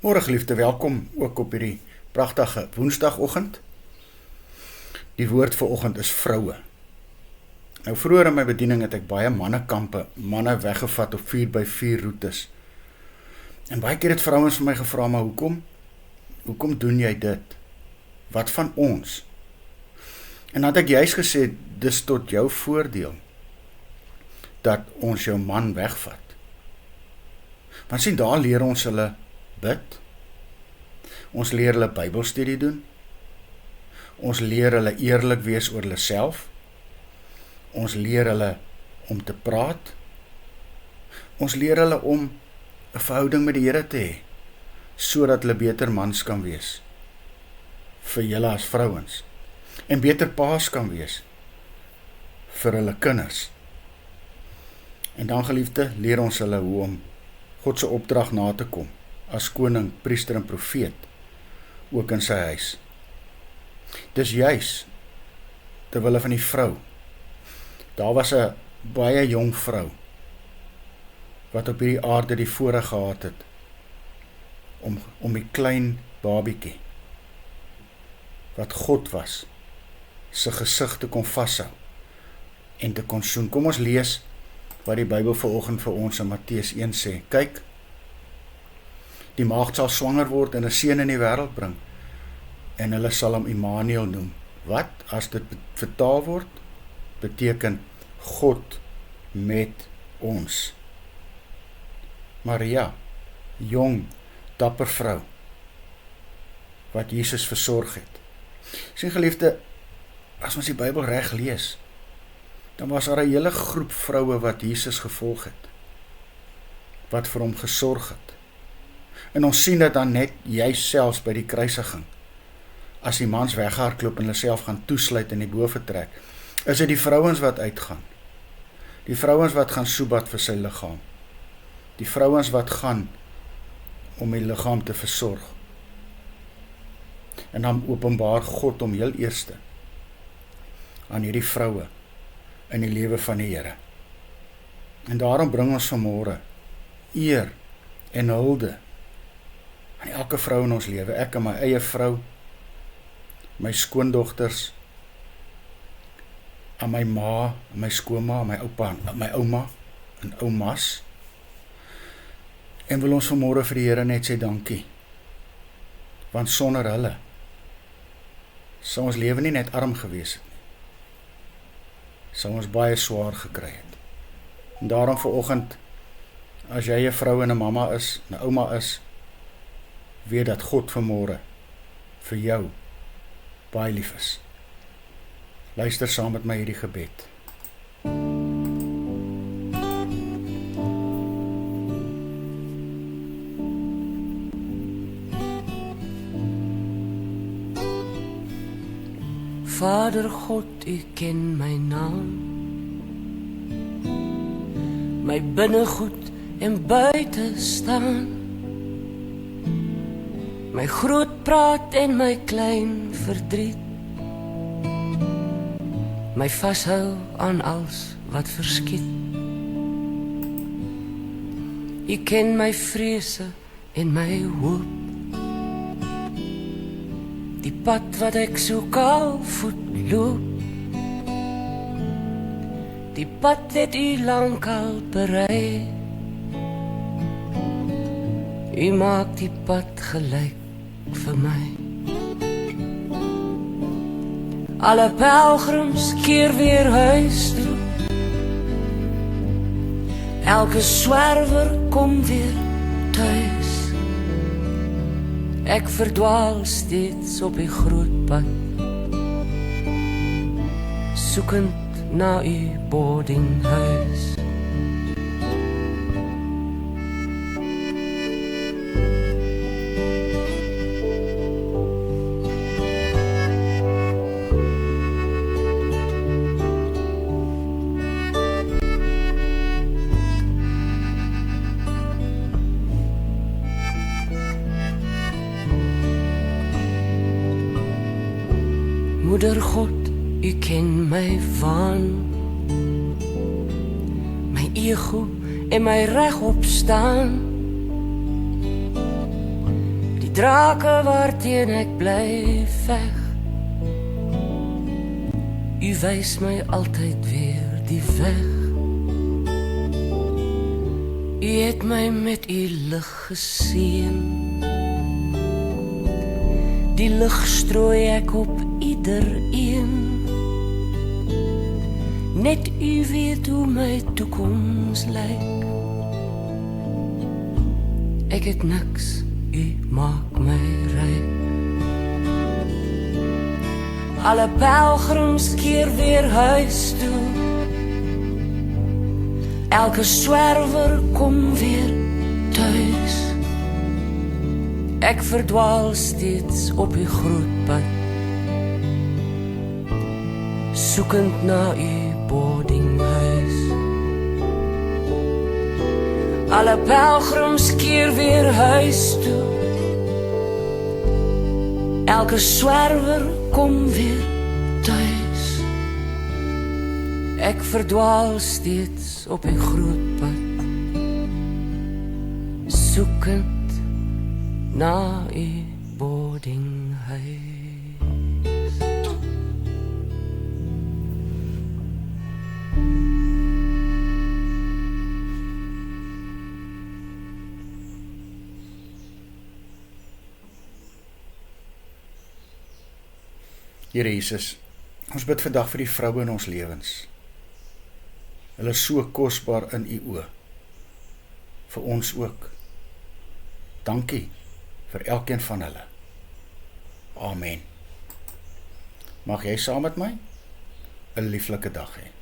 Môre geliefde, welkom ook op hierdie pragtige woensdagoggend. Die woord vir oggend is vroue. Nou vroeër in my bediening het ek baie mannekampe, manne weggevat op 4x4 roetes. En baie keer het vrouens vir my gevra, maar hoekom doen jy dit? Wat van ons? En dan het ek juist gesê, dis tot jou voordeel dat ons jou man wegvat. Want sien, daar leer ons hulle bid. Ons leer hulle Bybelstudie doen. Ons leer hulle eerlik wees oor hulle self. Ons leer hulle om te praat. Ons leer hulle om 'n verhouding met die Here te hê, sodat hulle beter mans kan wees vir julle as vrouens en beter paas kan wees vir hulle kinders. En dan geliefde, leer ons hulle hoe om God se opdrag na te kom as koning, priester en profeet ook in sy huis. Dis juis terwille van die vrou. Daar was 'n baie jong vrou wat op hierdie aarde die voorreg gehad het om die klein babietjie wat God was sy gesig te kon vashou en te kon soen. Kom ons lees wat die Bybel vanoggend vir ons in Matteus 1 sê. Kyk, die maagd sal swanger word en 'n seun in die wêreld bring en hulle sal hom Immanuel noem. Wat as dit vertaal word? Beteken God met ons. Maria, jong, dapper vrou wat Jesus versorg het. Sien geliefde, as ons die Bybel reg lees, dan was daar 'n hele groep vroue wat Jesus gevolg het, wat vir hom gesorg het. En ons sien dit dan net juist selfs by die kruisiging. As die mans weghardloop en hulle self gaan toesluit in die boventrek, is dit die vrouens wat uitgaan. Die vrouens wat gaan soebat vir sy liggaam. Die vrouens wat gaan om die liggaam te versorg. En dan openbaar God om heel eerste aan hierdie vroue in die lewe van die Here. En daarom bring ons vanmôre eer en hulde aan elke vrou in ons lewe. Ek en my eie vrou, my skoondogters, aan my ma, my skoonma, my oupa, my ouma en oumas. En wil ons vanmôre vir die Here net sê dankie. Want sonder hulle sou ons lewe nie net arm gewees het nie. Sou ons baie swaar gekry het. En daarom vanoggend, as jy 'n vrou en 'n mamma is, 'n ouma is, weet dat God vanmôre vir jou baie lief is. Luister saam met my hierdie gebed. Vader God, U ken my naam, my binnegoed en buite staan, my groot praat en my klein verdriet, my vashou aan alles wat verskiet. U ken my vrese en my hoop, die pad wat ek so kaalvoet loop, die pad het U lankal berei. U maak die pad gelyk vir my. Alle pelgrims keer weer huis toe, elke swerwer kom weer thuis. Ek verdwaal steeds op die groot pad, soekend na U boardinghuis. Moeder God, U ken my waan, my ego en my regop staan. drake waarteen ek bly veg. U wys my altyd weer die weg. U het my met u lig geseën. Die lig strooi ek op iedereen. Net u weet hoe my toekoms lyk. Ek het niks, u maak my ryk. Alle pelgrims keer weer huis toe. Elke swerwer kom weer thuis. Ek verdwaal steeds op die groot pad, soekend na u boardinghuis. Alle pelgrims keer weer huis toe. Elke swerwer kom weer thuis. Ek verdwaal steeds op die groot pad, soekend na u boardinghuis. Here Jesus, ons bid vandag vir die vroue in ons lewens. Hulle is so kosbaar in u oë. Vir ons ook. Dankie vir elkeen van hulle. Amen. Mag jy saam met my 'n lieflike dag hê.